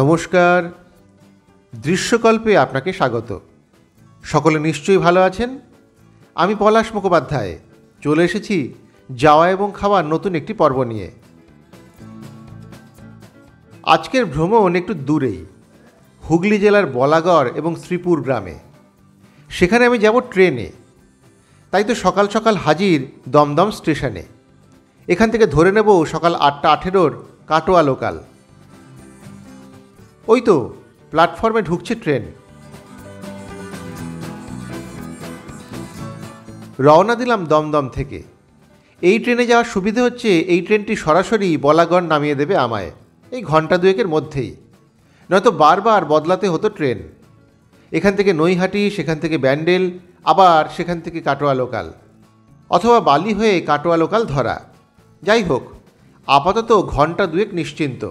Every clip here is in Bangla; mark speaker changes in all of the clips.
Speaker 1: নমস্কার, দৃশ্যকল্পে আপনাকে স্বাগত। সকলে নিশ্চয়ই ভালো আছেন। আমি পলাশ মুখোপাধ্যায় চলে এসেছি যাওয়া এবং খাওয়ার নতুন একটি পর্ব নিয়ে। আজকের ভ্রমণ একটু দূরেই, হুগলি জেলার বলাগড় এবং শ্রীপুর গ্রামে। সেখানে আমি যাব ট্রেনে। তাই তো সকাল সকাল হাজির দমদম স্টেশনে। এখান থেকে ধরে নেব সকাল 8টা 18-র কাটোয়া লোকাল। ওই তো প্ল্যাটফর্মে ঢুকছে ট্রেন। রওনা দিলাম দমদম থেকে। এই ট্রেনে যাওয়ার সুবিধে হচ্ছে এই ট্রেনটি সরাসরি বলাগড় নামিয়ে দেবে আমায় এই ঘন্টা দুয়েকের মধ্যেই, নয়তো বারবার বদলাতে হতো ট্রেন। এখান থেকে নৈহাটি, সেখান থেকে ব্যান্ডেল, আবার সেখান থেকে কাটোয়া লোকাল, অথবা বালি হয়ে কাটোয়া লোকাল ধরা। যাই হোক, আপাতত ঘন্টা দুয়েক নিশ্চিন্ত।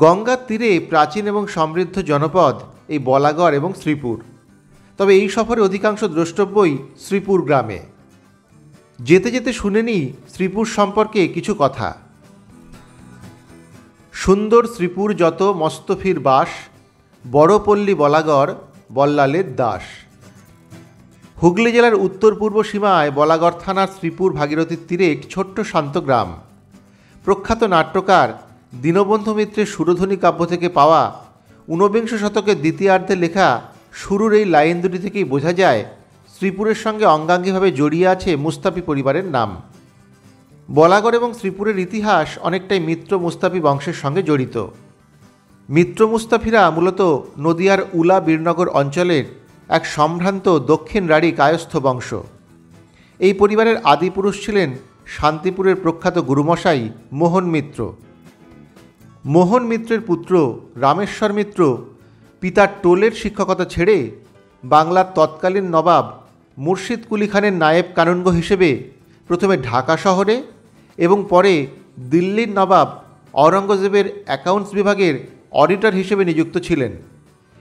Speaker 1: গঙ্গার তীরে প্রাচীন এবং সমৃদ্ধ জনপদ এই বলাগড় এবং শ্রীপুর। তবে এই সফরে অধিকাংশ দ্রষ্টব্যই শ্রীপুর গ্রামে। যেতে যেতে শুনে নিই শ্রীপুর সম্পর্কে কিছু কথা। সুন্দর শ্রীপুর যত মস্তফির বাস, বড় পল্লী বলাগড় বল্লালের দাস। হুগলি জেলার উত্তর পূর্ব সীমায় বলাগড় থানার শ্রীপুর ভাগীরথীর তীরে একটি ছোট্ট শান্ত গ্রাম। প্রখ্যাত নাট্যকার দীনবন্ধু মিত্রের সুরধ্বনি কাব্য থেকে পাওয়া ঊনবিংশ শতকের দ্বিতীয়ার্ধে লেখা শুরুর এই লাইন দুটি থেকেই বোঝা যায় শ্রীপুরের সঙ্গে অঙ্গাঙ্গিভাবে জড়িয়ে আছে মুস্তাফি পরিবারের নাম। বলাগড় এবং শ্রীপুরের ইতিহাস অনেকটাই মিত্র মুস্তাফি বংশের সঙ্গে জড়িত। মিত্র মুস্তাফিরা মূলত নদিয়ার উলা বীরনগর অঞ্চলের এক সম্ভ্রান্ত দক্ষিণ রাঢ়ী কায়স্থ বংশ। এই পরিবারের আদিপুরুষ ছিলেন শান্তিপুরের প্রখ্যাত গুরুমশাই মোহন মিত্র। মোহন মিত্রের পুত্র রামেশ্বর মিত্র পিতার টোলের শিক্ষকতা ছেড়ে বাংলার তৎকালীন নবাব মুর্শিদ কুলি খানের নায়েব কানুনগো হিসেবে প্রথমে ঢাকা শহরে এবং পরে দিল্লির নবাব আওরঙ্গজেবের অ্যাকাউন্টস বিভাগের অডিটর হিসেবে নিযুক্ত ছিলেন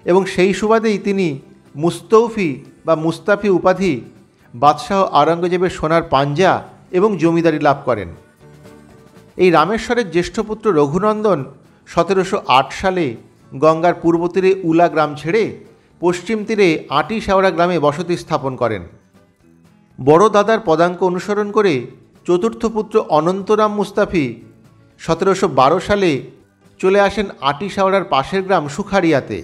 Speaker 1: এবং সেই সুবাদেই তিনি মুস্তৌফি বা মুস্তাফি উপাধি বাদশাহ আওরঙ্গজেবের সোনার পাঞ্জা এবং জমিদারি লাভ করেন। এই রামেশ্বরের জ্যেষ্ঠ পুত্র রঘুনন্দন 1708 সালে গঙ্গার পূর্ব তীরে উলা গ্রাম ছেড়ে পশ্চিম তীরে আটি শেওড়া গ্রামে বসতি স্থাপন করেন। বড় দাদার পদাঙ্ক অনুসরণ করে চতুর্থ পুত্র অনন্তরাম মুস্তাফি 1712 সালে চলে আসেন আটি শেওড়ার পাশের গ্রাম সুখারিয়াতে,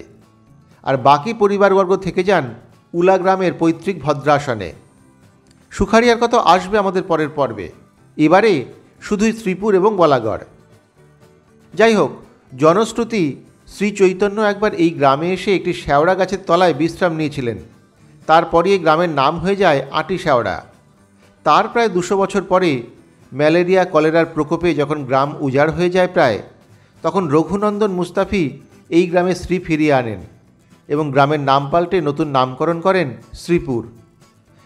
Speaker 1: আর বাকি পরিবারবর্গ থেকে যান উলা গ্রামের পৈতৃক ভদ্রাসনে। সুখারিয়ার কথা আসবে আমাদের পরের পর্বে। এবারে শুধুই শ্রীপুর এবং বলাগড়। যাই হোক, জনশ্রুতি শ্রী চৈতন্য একবার এই গ্রামে এসে একটি শেওড়া গাছের তলায় বিশ্রাম নিয়েছিলেন। তারপরই এই গ্রামের নাম হয়ে যায় আটি শেওড়া। তার প্রায় 200 বছর পরে ম্যালেরিয়া কলেরার প্রকোপে যখন গ্রাম উজাড় হয়ে যায় প্রায়, তখন রঘুনন্দন মুস্তাফি এই গ্রামে শ্রী ফিরিয়ে আনেন এবং গ্রামের নাম পাল্টে নতুন নামকরণ করেন শ্রীপুর।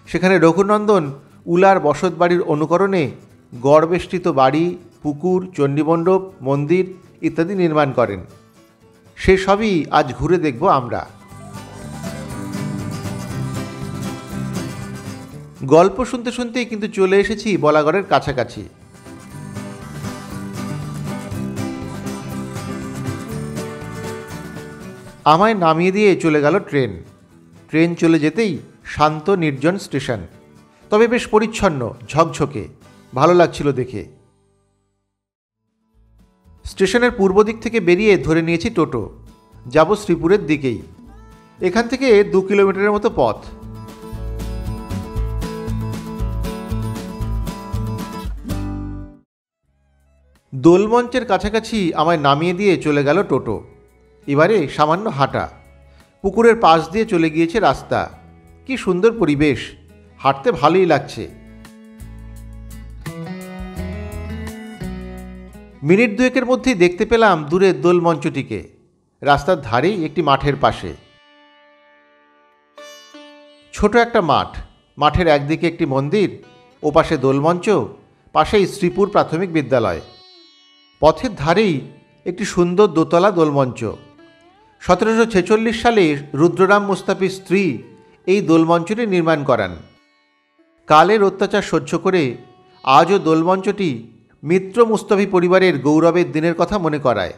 Speaker 1: সেখানে রঘুনন্দন উলার বসতবাড়ির অনুকরণে গড়বেষ্টিত বাড়ি, পুকুর, চণ্ডীমণ্ডপ, মন্দির ইত্যাদি নির্মাণ করেন। সেসবই আজ ঘুরে দেখব আমরা। গল্প শুনতে শুনতেই কিন্তু চলে এসেছি বলাগড়ের কাছাকাছি। আমায় নামিয়ে দিয়ে চলে গেল ট্রেন। ট্রেন চলে যেতেই শান্ত নির্জন স্টেশন, তবে বেশ পরিচ্ছন্ন, ঝকঝকে, ভালো লাগছিল দেখে। স্টেশনের পূর্ব দিক থেকে বেরিয়ে ধরে নিয়েছি টোটো, যাব শ্রীপুরের দিকেই। এখান থেকে 2 কিলোমিটারের মতো পথ। দোলমঞ্চের কাছাকাছি আমায় নামিয়ে দিয়ে চলে গেল টোটো। এবারে সামান্য হাঁটা। পুকুরের পাশ দিয়ে চলে গিয়েছে রাস্তা। কি সুন্দর পরিবেশ, হাঁটতে ভালোই লাগছে। মিনিট দুয়েকের মধ্যেই দেখতে পেলাম দূরের দোলমঞ্চটিকে, রাস্তার ধারেই একটি মাঠের পাশে। ছোট একটা মাঠ, মাঠের একদিকে একটি মন্দির, ওপাশে দোলমঞ্চ, পাশেই শ্রীপুর প্রাথমিক বিদ্যালয়। পথের ধারেই একটি সুন্দর দোতলা দোলমঞ্চ। 1746 সালে রুদ্ররাম মুস্তাফির স্ত্রী এই দোলমঞ্চটি নির্মাণ করান। কালের অত্যাচার সহ্য করে আজও দোলমঞ্চটি মিত্র মুস্তাফি পরিবারের গৌরবের দিনের কথা মনে করায়।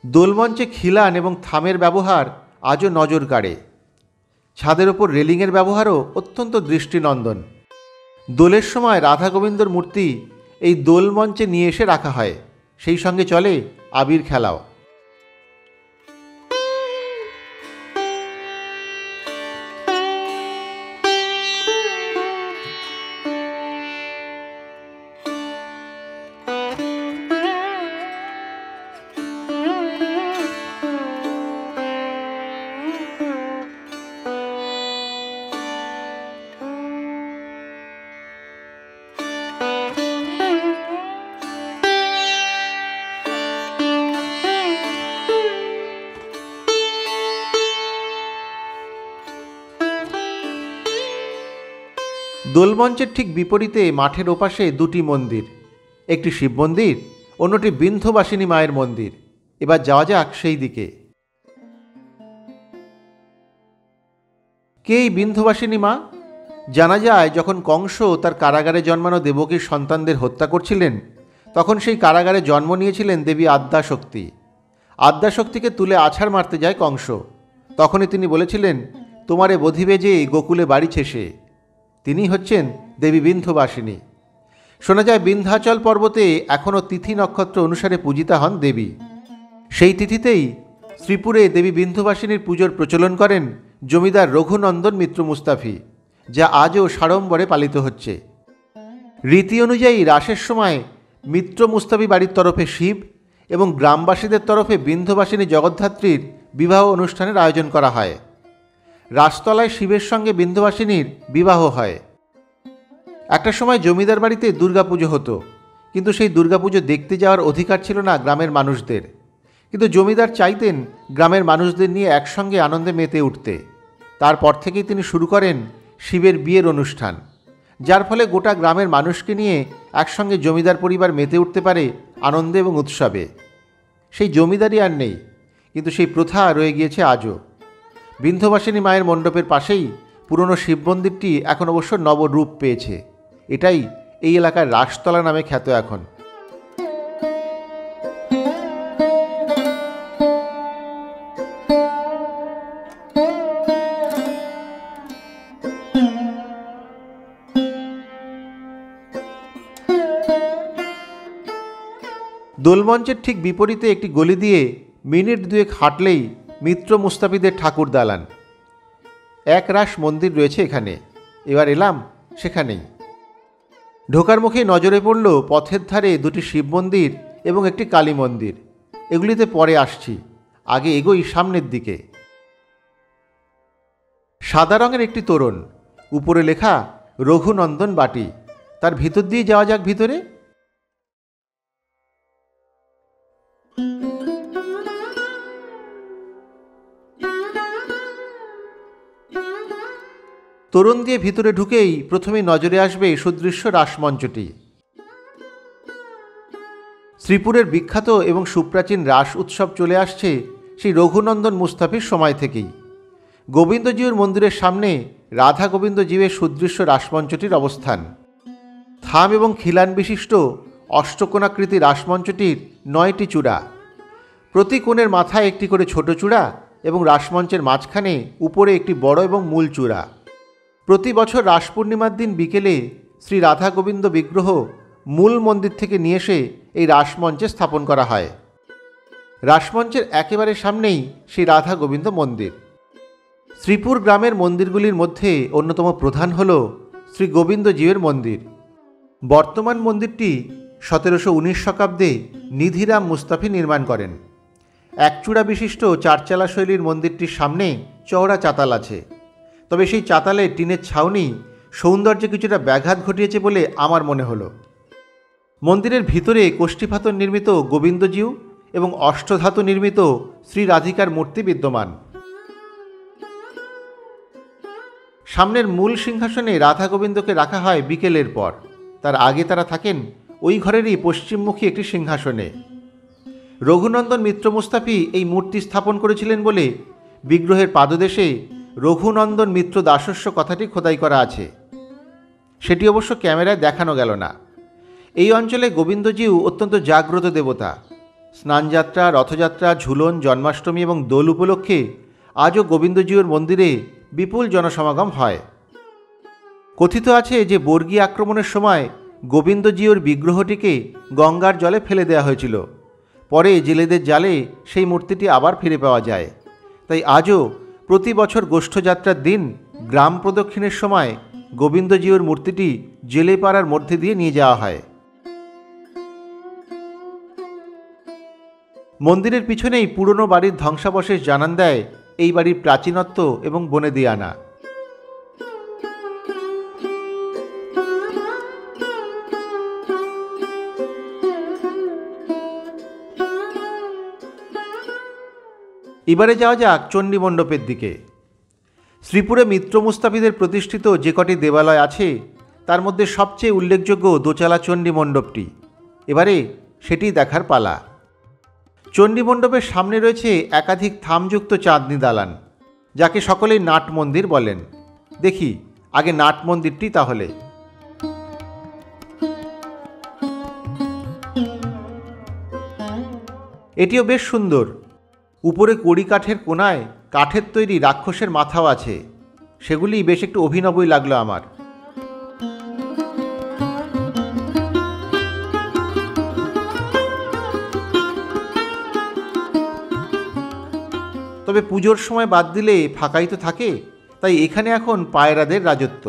Speaker 1: দোলমঞ্চে খিলান এবং থামের ব্যবহার আজও নজর কাড়ে। ছাদের ওপর রেলিংয়ের ব্যবহারও অত্যন্ত দৃষ্টিনন্দন। দোলের সময় রাধা গোবিন্দর মূর্তি এই দোলমঞ্চে নিয়ে এসে রাখা হয়, সেই সঙ্গে চলে আবির খেলাও। দোলমঞ্চের ঠিক বিপরীতে মাঠের ওপাশে দুটি মন্দির, একটি শিব মন্দির, অন্যটি বিন্ধ্যবাসিনী মায়ের মন্দির। এবার যাওয়া যাক সেই দিকে। কে এই বিন্ধ্যবাসিনী মা? জানা যায় যখন কংস তার কারাগারে জন্মানো দেবকীর সন্তানদের হত্যা করছিলেন, তখন সেই কারাগারে জন্ম নিয়েছিলেন দেবী আদ্যাশক্তি। আদ্যাশক্তিকে তুলে আছাড় মারতে যায় কংস। তখনই তিনি বলেছিলেন, তোমারে বধিবে যে গোকুলে বাড়িছে সে। তিনি হচ্ছেন দেবী বিন্ধ্যবাসিনী। শোনা যায় বিন্ধ্যাচল পর্বতে এখনও তিথি নক্ষত্র অনুসারে পূজিতা হন দেবী। সেই তিথিতেই শ্রীপুরে দেবী বিন্ধ্যবাসিনীর পুজোর প্রচলন করেন জমিদার রঘুনন্দন মিত্র মুস্তাফি, যা আজও সাড়ম্বরে পালিত হচ্ছে। রীতি অনুযায়ী রাসের সময় মিত্র মুস্তাফি বাড়ির তরফে শিব এবং গ্রামবাসীদের তরফে বিন্ধ্যবাসিনী জগদ্ধাত্রীর বিবাহ অনুষ্ঠানের আয়োজন করা হয়। রাসতলায় শিবের সঙ্গে বিন্ধ্যবাসিনীর বিবাহ হয়। একটা সময় জমিদার বাড়িতে দুর্গাপুজো হতো, কিন্তু সেই দুর্গাপুজো দেখতে যাওয়ার অধিকার ছিল না গ্রামের মানুষদের। কিন্তু জমিদার চাইতেন গ্রামের মানুষদের নিয়ে একসঙ্গে আনন্দে মেতে উঠতে। তারপর থেকেই তিনি শুরু করেন শিবের বিয়ের অনুষ্ঠান, যার ফলে গোটা গ্রামের মানুষকে নিয়ে একসঙ্গে জমিদার পরিবার মেতে উঠতে পারে আনন্দে এবং উৎসবে। সেই জমিদারি আর নেই, কিন্তু সেই প্রথা রয়ে গিয়েছে আজও। বিন্ধ্যবাসিনী মায়ের মণ্ডপের পাশেই পুরনো শিব মন্দিরটি এখন অবশ্য নবরূপ পেয়েছে। এটাই এই এলাকার রাসতলা নামে খ্যাত এখন। দোলমঞ্চের ঠিক বিপরীতে একটি গলি দিয়ে মিনিট দুয়েক হাঁটলেই মিত্র মুস্তাফিদের ঠাকুর দালান। এক রাস মন্দির রয়েছে এখানে। এবার এলাম সেখানেই। ঢোকার মুখে নজরে পড়ল পথের ধারে দুটি শিব মন্দির এবং একটি কালী মন্দির। এগুলিতে পরে আসছি, আগে এগোই সামনের দিকে। সাদা রঙের একটি তোরণ, উপরে লেখা রঘুনন্দন বাটি। তার ভিতর দিয়ে যাওয়া যাক ভিতরে। তোরণ দিয়ে ভিতরে ঢুকেই প্রথমে নজরে আসবে সুদৃশ্য রাসমঞ্চটি। শ্রীপুরের বিখ্যাত এবং সুপ্রাচীন রাস উৎসব চলে আসছে সেই রঘুনন্দন মুস্তাফির সময় থেকেই। গোবিন্দজিউর মন্দিরের সামনে রাধা গোবিন্দজিউয়ের সুদৃশ্য রাসমঞ্চটির অবস্থান। থাম এবং খিলান বিশিষ্ট অষ্টকোণাকৃতি রাসমঞ্চটির 9টি চূড়া, প্রতি কোণের মাথায় একটি করে ছোট চূড়া এবং রাসমঞ্চের মাঝখানে উপরে একটি বড় এবং মূল চূড়া। প্রতি বছর রাস পূর্ণিমার দিন বিকেলে শ্রী রাধা গোবিন্দ বিগ্রহ মূল মন্দির থেকে নিয়ে এসে এই রাসমঞ্চে স্থাপন করা হয়। রাসমঞ্চের একেবারে সামনেই সেই রাধা গোবিন্দ মন্দির। শ্রীপুর গ্রামের মন্দিরগুলির মধ্যে অন্যতম প্রধান হল শ্রী গোবিন্দজিউয়ের মন্দির। বর্তমান মন্দিরটি 1719 শতাব্দে নিধিরাম মুস্তাফি নির্মাণ করেন। একচূড়া বিশিষ্ট চারচালা শৈলীর মন্দিরটির সামনে চওড়া চাতাল আছে, তবে সেই চাতালে টিনের ছাউনি সৌন্দর্যে কিছুটা ব্যাঘাত ঘটিয়েছে বলে আমার মনে হলো। মন্দিরের ভিতরে কোষ্ঠীপাথর নির্মিত গোবিন্দজিউ এবং অষ্টধাতু নির্মিত শ্রী রাধিকার মূর্তি বিদ্যমান। সামনের মূল সিংহাসনে রাধা গোবিন্দকে রাখা হয় বিকেলের পর। তার আগে তারা থাকেন ওই ঘরেরই পশ্চিমমুখী একটি সিংহাসনে। রঘুনন্দন মিত্র মুস্তাফি এই মূর্তি স্থাপন করেছিলেন বলে বিগ্রহের পাদদেশে রঘুনন্দন মিত্র দাসস্য কথাটি খোদাই করা আছে। সেটি অবশ্য ক্যামেরায় দেখানো গেল না। এই অঞ্চলে গোবিন্দজিউ অত্যন্ত জাগ্রত দেবতা। স্নানযাত্রা, রথযাত্রা, ঝুলন, জন্মাষ্টমী এবং দোল উপলক্ষে আজও গোবিন্দজিউর মন্দিরে বিপুল জনসমাগম হয়। কথিত আছে যে বর্গী আক্রমণের সময় গোবিন্দজিউর বিগ্রহটিকে গঙ্গার জলে ফেলে দেওয়া হয়েছিল। পরে জেলেদের জালে সেই মূর্তিটি আবার ফিরে পাওয়া যায়। তাই আজও প্রতি বছর গোষ্ঠযাত্রার দিন গ্রাম প্রদক্ষিণের সময় গোবিন্দজিউর মূর্তিটি জেলেপাড়ার মধ্যে দিয়ে নিয়ে যাওয়া হয়। মন্দিরের পিছনেই পুরনো বাড়ির ধ্বংসাবশেষ জানান দেয় এই বাড়ির প্রাচীনত্ব এবং বনেদিয়ানা। এবারে যাওয়া যাক চণ্ডী মণ্ডপের দিকে। শ্রীপুরে মিত্র মুস্তাফিদের প্রতিষ্ঠিত যে কটি দেবালয় আছে তার মধ্যে সবচেয়ে উল্লেখযোগ্য দোচালা চণ্ডী মণ্ডপটি। এবারে সেটি দেখার পালা। চণ্ডী মণ্ডপের সামনে রয়েছে একাধিক থামযুক্ত চাঁদনি দালান, যাকে সকলেই নাট মন্দির বলেন। দেখি আগে নাট মন্দিরটি তাহলে। এটিও বেশ সুন্দর। উপরে কড়ি কাঠের কোনায় কাঠের তৈরি রাক্ষসের মাথাও আছে। সেগুলি বেশ একটু অভিনবই লাগলো আমার। তবে পুজোর সময় বাদ দিলে ফাঁকাই তো থাকে, তাই এখানে এখন পায়রাদের রাজত্ব।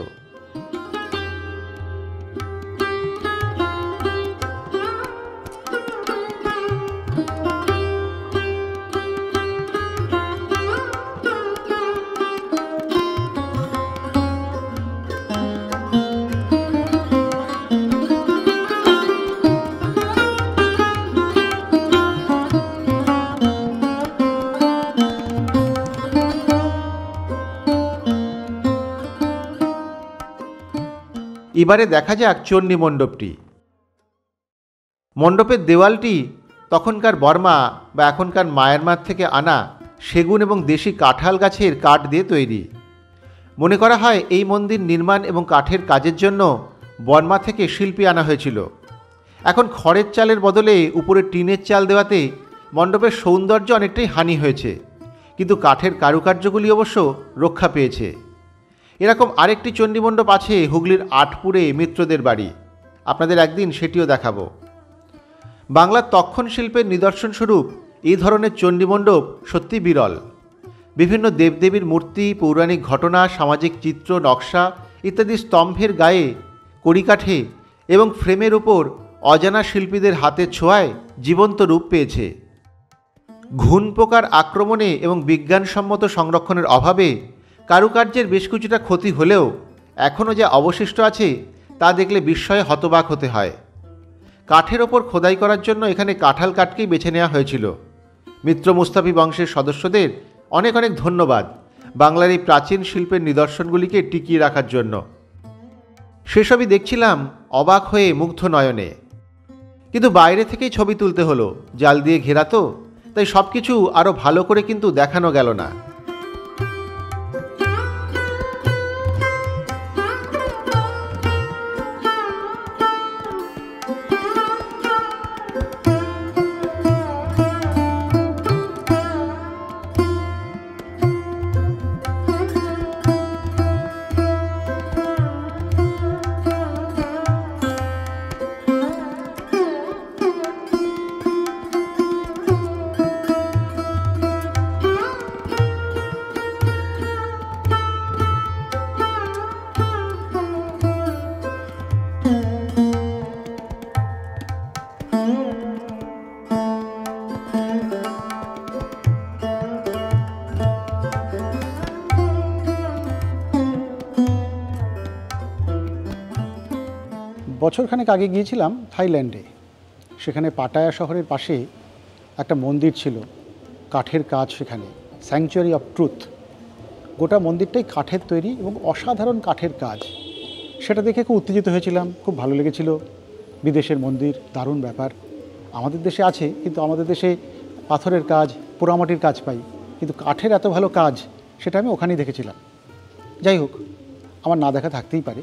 Speaker 1: এবারে দেখা যাক চণ্ডী মণ্ডপটি। মণ্ডপের দেওয়ালটি তখনকার বর্মা বা এখনকার মায়ানমার থেকে আনা সেগুন এবং দেশি কাঁঠাল গাছের কাঠ দিয়ে তৈরি। মনে করা হয় এই মন্দির নির্মাণ এবং কাঠের কাজের জন্য বর্মা থেকে শিল্পী আনা হয়েছিল। এখন খড়ের চালের বদলে উপরে টিনের চাল দেওয়াতে মণ্ডপের সৌন্দর্য অনেকটাই হানি হয়েছে, কিন্তু কাঠের কারুকার্যগুলি অবশ্য রক্ষা পেয়েছে। এরকম আরেকটি চণ্ডী মণ্ডপ আছে হুগলির আটপুরে মিত্রদের বাড়ি। আপনাদের একদিন সেটিও দেখাবো। বাংলার তক্ষণ শিল্পের নিদর্শনস্বরূপ এই ধরনের চণ্ডী মণ্ডপ সত্যি বিরল। বিভিন্ন দেবদেবীর মূর্তি, পৌরাণিক ঘটনা, সামাজিক চিত্র, নকশা ইত্যাদি স্তম্ভের গায়ে, কড়িকাঠে এবং ফ্রেমের উপর অজানা শিল্পীদের হাতের ছোঁয়ায় জীবন্ত রূপ পেয়েছে। ঘুণ পোকার আক্রমণে এবং বিজ্ঞানসম্মত সংরক্ষণের অভাবে কারুকার্যের বেশ কিছুটা ক্ষতি হলেও এখনও যা অবশিষ্ট আছে তা দেখলে বিস্ময়ে হতবাক হতে হয়। কাঠের ওপর খোদাই করার জন্য এখানে কাঁঠাল কাঠকেই বেছে নেওয়া হয়েছিল। মিত্র মুস্তাফি বংশের সদস্যদের অনেক অনেক ধন্যবাদ বাংলার এই প্রাচীন শিল্পের নিদর্শনগুলিকে টিকিয়ে রাখার জন্য। সেসবই দেখছিলাম অবাক হয়ে মুগ্ধ নয়নে। কিন্তু বাইরে থেকেই ছবি তুলতে হলো, জাল দিয়ে ঘেরা তো, তাই সব কিছু আরও ভালো করে কিন্তু দেখানো গেল না।
Speaker 2: বছরখানেক আগে গিয়েছিলাম থাইল্যান্ডে। সেখানে পাটায়া শহরের পাশে একটা মন্দির ছিল, কাঠের কাজ, সেখানে স্যাংচুয়ারি অফ ট্রুথ। গোটা মন্দিরটাই কাঠের তৈরি এবং অসাধারণ কাঠের কাজ। সেটা দেখে খুব উত্তেজিত হয়েছিলাম, খুব ভালো লেগেছিল। বিদেশের মন্দির, দারুণ ব্যাপার। আমাদের দেশে আছে, কিন্তু আমাদের দেশে পাথরের কাজ, পোড়ামাটির কাজ পাই, কিন্তু কাঠের এত ভালো কাজ সেটা আমি ওখানেই দেখেছিলাম। যাই হোক, আমার না দেখা থাকতেই পারে।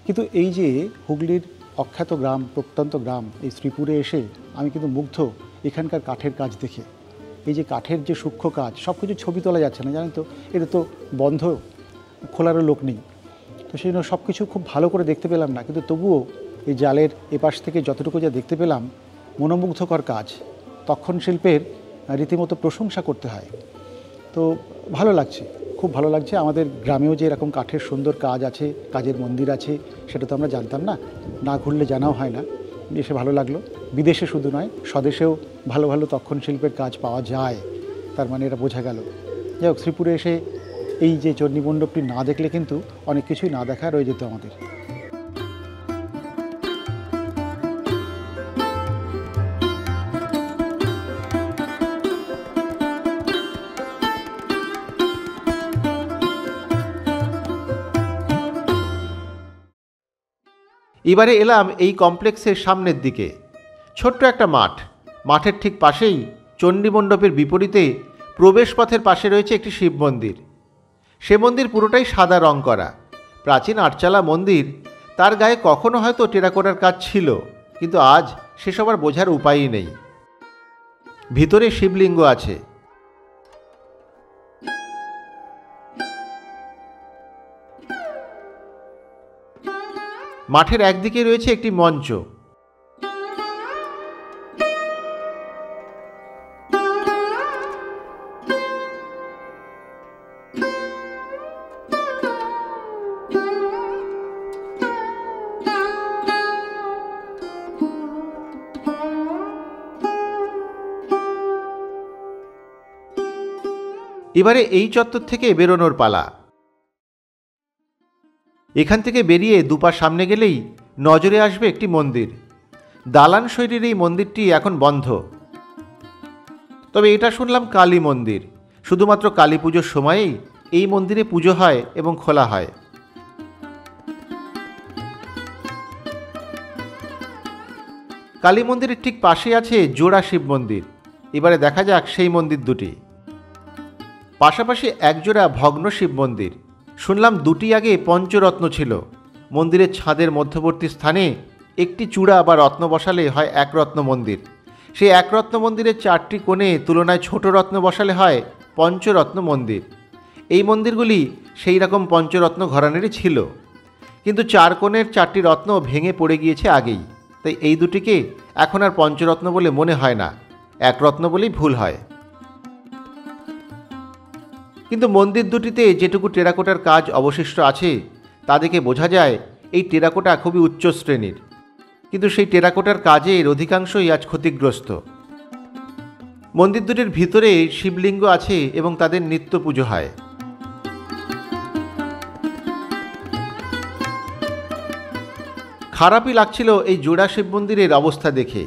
Speaker 2: কিন্তু এই যে হুগলির অখ্যাত গ্রাম, প্রত্যন্ত গ্রাম এই শ্রীপুরে এসে আমি কিন্তু মুগ্ধ এখানকার কাঠের কাজ দেখে। এই যে কাঠের যে সূক্ষ্ম কাজ, সব কিছু ছবি তোলা যাচ্ছে না, জানেন তো, এটা তো বন্ধ, খোলারও লোক নেই, তো সেই জন্য সব কিছু খুব ভালো করে দেখতে পেলাম না, কিন্তু তবুও এই জালের এপাশ থেকে যতটুকু যা দেখতে পেলাম মনোমুগ্ধকর কাজ। তক্ষণ শিল্পের রীতিমতো প্রশংসা করতে হয়। তো ভালো লাগছে, খুব ভালো লাগছে। আমাদের গ্রামেও যে এরকম কাঠের সুন্দর কাজ আছে, কাজের মন্দির আছে, সেটা তো আমরা জানতাম না, না ঘুরলে জানাও হয় না। এসে ভালো লাগলো। বিদেশে শুধু নয়, স্বদেশেও ভালো ভালো তক্ষণ শিল্পের কাজ পাওয়া যায়, তার মানে এটা বোঝা গেল। যাই হোক, শ্রীপুরে এসে এই যে চণ্ডীমণ্ডপটি না দেখলে কিন্তু অনেক কিছুই না দেখা রয়ে যেত আমাদের।
Speaker 1: এবারে এলাম এই কমপ্লেক্সের সামনের দিকে। ছোট্ট একটা মাঠ, মাঠের ঠিক পাশেই চণ্ডীমণ্ডপের বিপরীতে প্রবেশপথের পাশে রয়েছে একটি শিব মন্দির। সে মন্দির পুরোটাই সাদা রং করা, প্রাচীন আটচালা মন্দির। তার গায়ে কখনো হয়তো টেরাকোটার কাজ ছিল, কিন্তু আজ সেসব আর বোঝার উপায়ই নেই। ভিতরে শিবলিঙ্গ আছে। মাঠের একদিকে রয়েছে একটি মঞ্চ। এবারে এই চত্বর থেকে বেরোনোর পালা। এখান থেকে বেরিয়ে দুপা সামনে গেলেই নজরে আসবে একটি মন্দির। দালান শৈলীর এই মন্দিরটি এখন বন্ধ, তবে এটা শুনলাম কালী মন্দির। শুধুমাত্র কালী পুজোর সময়েই এই মন্দিরে পুজো হয় এবং খোলা হয়। কালী মন্দিরের ঠিক পাশে আছে জোড়া শিব মন্দির। এবারে দেখা যাক সেই মন্দির দুটি। পাশাপাশি একজোড়া ভগ্ন শিব মন্দির। শুনলাম দুটি আগে পঞ্চরত্ন ছিল। মন্দিরের ছাদের মধ্যবর্তী স্থানে একটি চূড়া বা রত্ন বসালে হয় একরত্ন মন্দির। সেই একরত্ন মন্দিরের চারটি কোণে তুলনায় ছোট রত্ন বসালে হয় পঞ্চরত্ন মন্দির। এই মন্দিরগুলি সেই রকম পঞ্চরত্ন ঘরানারই ছিল, কিন্তু চার কোণের চারটি রত্ন ভেঙে পড়ে গিয়েছে আগেই, তাই এই দুটিকে এখন আর পঞ্চরত্ন বলে মনে হয় না, একরত্ন বলেই ভুল হয়। কিন্তু মন্দির দুটিতে যেটুকু টেরাকোটার কাজ অবশিষ্ট আছে তা দেখে বোঝা যায় এই টেরাকোটা খুবই উচ্চ শ্রেণীর। কিন্তু সেই টেরাকোটার কাজের অধিকাংশই আজ ক্ষতিগ্রস্ত। মন্দির দুটির ভিতরে শিবলিঙ্গ আছে এবং তাদের নিত্য পুজো হয়। খারাপই লাগছিল এই জোড়া শিব মন্দিরের অবস্থা দেখে।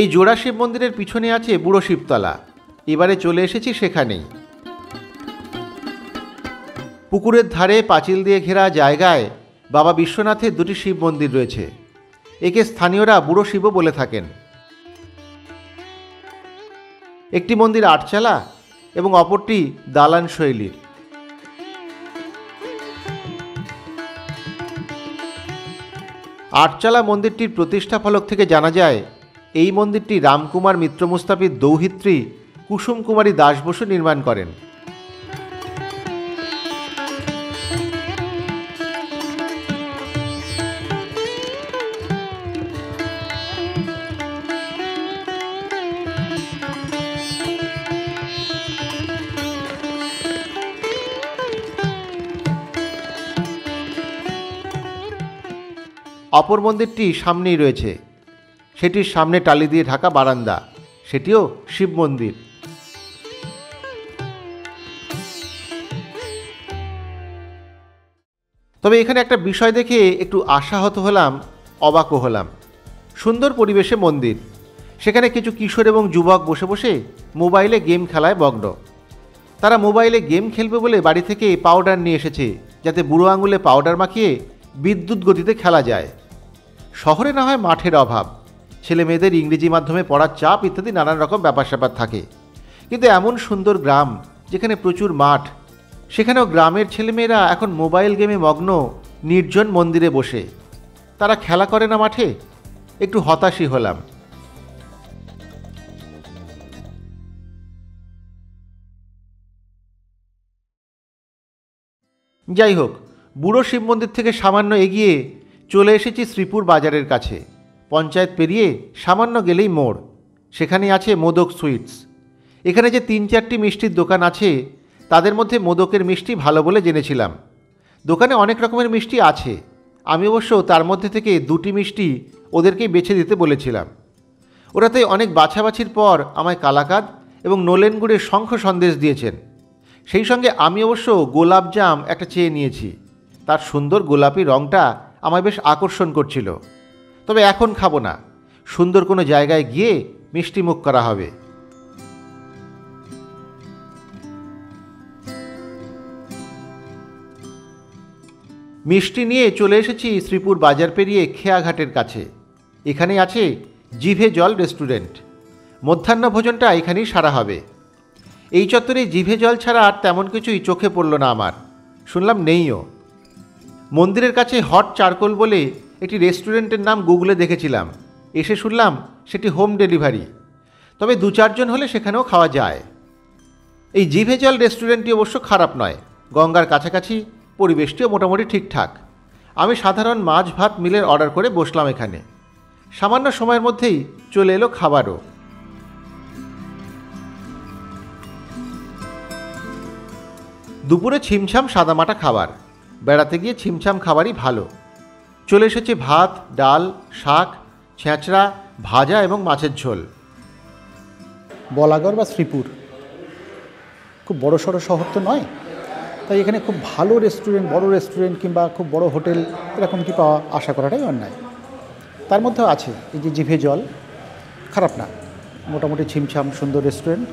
Speaker 1: এই জোড়া শিব মন্দিরের পিছনে আছে বুড়ো শিবতলা। এবারে চলে এসেছি সেখানেই। পুকুরের ধারে পাঁচিল দিয়ে ঘেরা জায়গায় বাবা বিশ্বনাথের দুটি শিব মন্দির রয়েছে। একে স্থানীয়রা বুড়ো শিবও বলে থাকেন। একটি মন্দির আটচালা এবং অপরটি দালান শৈলীর। আটচালা মন্দিরটির প্রতিষ্ঠা ফলক থেকে জানা যায় এই মন্দিরটি রামকুমার মিত্র মুস্তাফির দৌহিত্রী কুসুম কুমারী দাস বসু নির্মাণ করেন। অপর মন্দিরটি সামনেই রয়েছে। সেটির সামনে টালি দিয়ে ঢাকা বারান্দা, সেটিও শিব মন্দির। তবে এখানে একটা বিষয় দেখে একটু আশাহত হলাম, অবাকও হলাম। সুন্দর পরিবেশে মন্দির, সেখানে কিছু কিশোর এবং যুবক বসে বসে মোবাইলে গেম খেলায় মগ্ন। তারা মোবাইলে গেম খেলবে বলে বাড়ি থেকে পাউডার নিয়ে এসেছে, যাতে বুড়ো আঙুলে পাউডার মাখিয়ে বিদ্যুৎ গতিতে খেলা যায়। শহরে না হয় মাঠের অভাব, ছেলে মেয়েদের ইংরেজি মাধ্যমে পড়ার চাপ ইত্যাদি নানান রকম ব্যাপার স্যাপার থাকে, কিন্তু এমন সুন্দর গ্রাম যেখানে প্রচুর মাঠ, সেখানেও গ্রামের ছেলেমেয়েরা এখন মোবাইল গেমে মগ্ন, নির্জন মন্দিরে বসে। তারা খেলা করে না মাঠে? একটু হতাশই হলাম। যাই হোক, বুড়ো শিব মন্দির থেকে সামান্য এগিয়ে চলে এসেছি শ্রীপুর বাজারের কাছে। পঞ্চায়েত পেরিয়ে সামান্য গেলেই মোড়, সেখানে আছে মোদক সুইটস। এখানে যে 3-4টি মিষ্টির দোকান আছে, তাদের মধ্যে মোদকের মিষ্টি ভালো বলে জেনেছিলাম। দোকানে অনেক রকমের মিষ্টি আছে, আমি অবশ্য তার মধ্যে থেকে 2টি মিষ্টি ওদেরকেই বেছে দিতে বলেছিলাম। ওরা তাই অনেক বাছাবাছির পর আমায় কালাকাঁদ এবং নলেন গুড়ের শঙ্খ সন্দেশ দিয়েছেন। সেই সঙ্গে আমি অবশ্য গোলাপ জাম একটা চেয়ে নিয়েছি, তার সুন্দর গোলাপি রঙটা আমায় বেশ আকর্ষণ করছিল। তবে এখন খাবো না, সুন্দর কোনো জায়গায় গিয়ে মিষ্টি মুখ করা হবে। মিষ্টি নিয়ে চলে এসেছি শ্রীপুর বাজার পেরিয়ে খেয়াঘাটের কাছে। এখানে আছে জিভে জল রেস্টুরেন্ট। মধ্যাহ্ন ভোজনটা এখানেই সারা হবে। এই চত্বরে জিভে জল ছাড়া আর তেমন কিছুই চোখে পড়ল না আমার, শুনলাম নেইও। মন্দিরের কাছে হট চারকোল বলে একটি রেস্টুরেন্টের নাম গুগলে দেখেছিলাম, এসে শুনলাম সেটি হোম ডেলিভারি, তবে 2-4 জন হলে সেখানেও খাওয়া যায়। এই জিভে জল রেস্টুরেন্টটি অবশ্য খারাপ নয়, গঙ্গার কাছাকাছি, পরিবেশটিও মোটামুটি ঠিকঠাক। আমি সাধারণ মাছ ভাত মিলের অর্ডার করে বসলাম এখানে। সামান্য সময়ের মধ্যেই চলে এলো খাবারও। দুপুরে ছিমছাম সাদামাটা খাবার, বেড়াতে গিয়ে ছিমছাম খাবারই ভালো। চলে এসেছে ভাত, ডাল, শাক, ছেঁচড়া, ভাজা এবং মাছের ঝোল।
Speaker 2: বলাগড় বা শ্রীপুর খুব বড় সড়ো শহর তো নয়, তাই এখানে খুব ভালো রেস্টুরেন্ট, বড় রেস্টুরেন্ট কিংবা খুব বড় হোটেল এরকম কি পাওয়া আশা করাটাই অন্যায়। তার মধ্যেও আছে এই যে জিভে জল, খারাপ না, মোটামুটি ছিমছাম সুন্দর রেস্টুরেন্ট।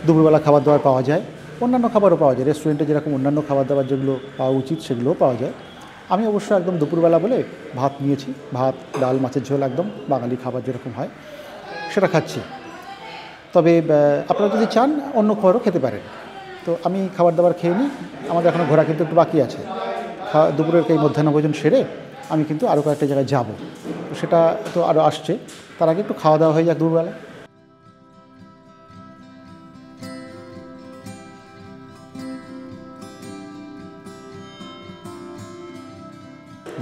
Speaker 2: দুপুরবেলা খাবার দাবার পাওয়া যায়, অন্যান্য খাবারও পাওয়া যায়। রেস্টুরেন্টে যেরকম অন্যান্য খাবার দাবার যেগুলো পাওয়া উচিত সেগুলোও পাওয়া যায়। আমি অবশ্য একদম দুপুরবেলা বলে ভাত নিয়েছি, ভাত, ডাল, মাছের ঝোল, একদম বাঙালি খাবার যেরকম হয় সেটা খাচ্ছি। তবে আপনারা যদি চান অন্য খাবারও খেতে পারেন। তো আমি খাবার দাবার খেয়ে নিই, আমাদের এখনও ঘোরা কিন্তু একটু বাকি আছে। দুপুরের এই মধ্যাহ্নভোজন সেরে আমি কিন্তু আরও কয়েকটা জায়গায় যাব, তো সেটা তো আরও আসছে, তার আগে একটু খাওয়া দাওয়া হয়ে যাক দুপুরবেলা।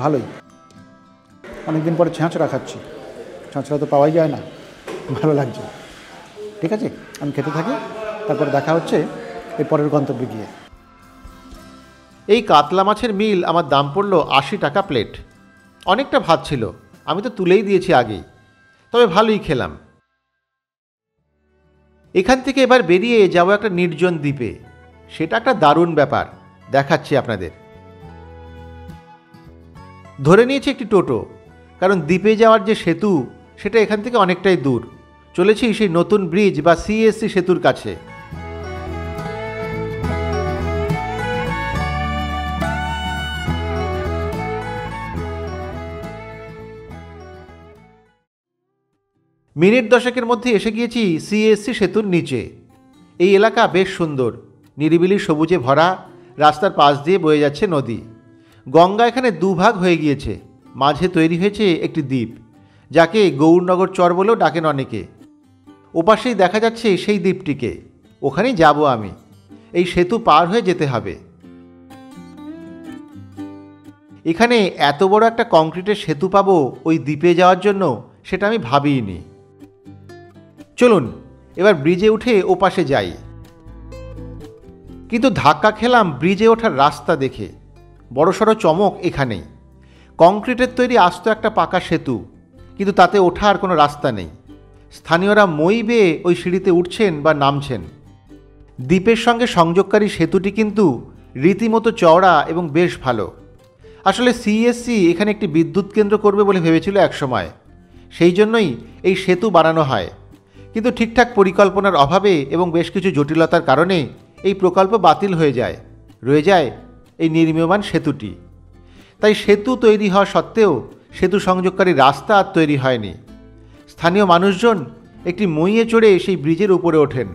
Speaker 2: ভালোই, অনেকদিন পরে ছেঁচড়া খাচ্ছি, ছেঁচড়া তো পাওয়াই যায় না, ভালো লাগছে। ঠিক আছে, আমি খেতে থাকি, তারপরে দেখা হচ্ছে এর পরের গন্তব্যে গিয়ে।
Speaker 1: এই কাতলা মাছের মিল আমার দাম পড়ল 80 টাকা প্লেট। অনেকটা ভাত ছিল, আমি তো তুলেই দিয়েছি আগেই, তবে ভালোই খেলাম। এখান থেকে এবার বেরিয়ে যাব একটা নির্জন দ্বীপে, সেটা একটা দারুণ ব্যাপার, দেখাচ্ছি আপনাদের। ধরে নিয়েছি একটি টোটো, কারণ দ্বীপে যাওয়ার যে সেতু সেটা এখান থেকে অনেকটাই দূর। চলেছি সেই নতুন ব্রিজ বা সিএসসি সেতুর কাছে। মিনিট 10-এর মধ্যে এসে গিয়েছি সিএসসি সেতুর নিচে। এই এলাকা বেশ সুন্দর, নিরিবিলি সবুজে ভরা, রাস্তার পাশ দিয়ে বয়ে যাচ্ছে নদী। গঙ্গা এখানে দুভাগ হয়ে গিয়েছে, মাঝে তৈরি হয়েছে একটি দ্বীপ, যাকে গৌরনগর চর বলেও ডাকেন অনেকে। ওপাশেই দেখা যাচ্ছে সেই দ্বীপটিকে, ওখানেই যাব আমি। এই সেতু পার হয়ে যেতে হবে। এখানে এত বড় একটা কংক্রিটের সেতু পাবো ওই দ্বীপে যাওয়ার জন্য, সেটা আমি ভাবিইনি। চলুন এবার ব্রিজে উঠে ওপাশে যাই। কিন্তু ধাক্কা খেলাম ব্রিজে ওঠার রাস্তা দেখে। বড়সড় চমক এখানেই, কংক্রিটের তৈরি আস্ত একটা পাকা সেতু, কিন্তু তাতে ওঠার কোনো রাস্তা নেই। স্থানীয়রা মই বেয়ে ওই সিঁড়িতে উঠছেন বা নামছেন। দ্বীপের সঙ্গে সংযোগকারী সেতুটি কিন্তু রীতিমতো চওড়া এবং বেশ ভালো। আসলে সিএসসি এখানে একটি বিদ্যুৎ কেন্দ্র করবে বলে ভেবেছিল একসময়, সেই জন্যই এই সেতু বানানো হয়। কিন্তু ঠিকঠাক পরিকল্পনার অভাবে এবং বেশ কিছু জটিলতার কারণে এই প্রকল্প বাতিল হয়ে যায়, রয়ে যায় এই নির্মীয়মান সেতুটি। তাই সেতু তৈরি হওয়া সত্ত্বেও সেতু সংযোগকারী রাস্তা আর তৈরি হয়নি। স্থানীয় মানুষজন একটি মইয়ে চড়ে সেই ব্রিজের উপরে ওঠেন।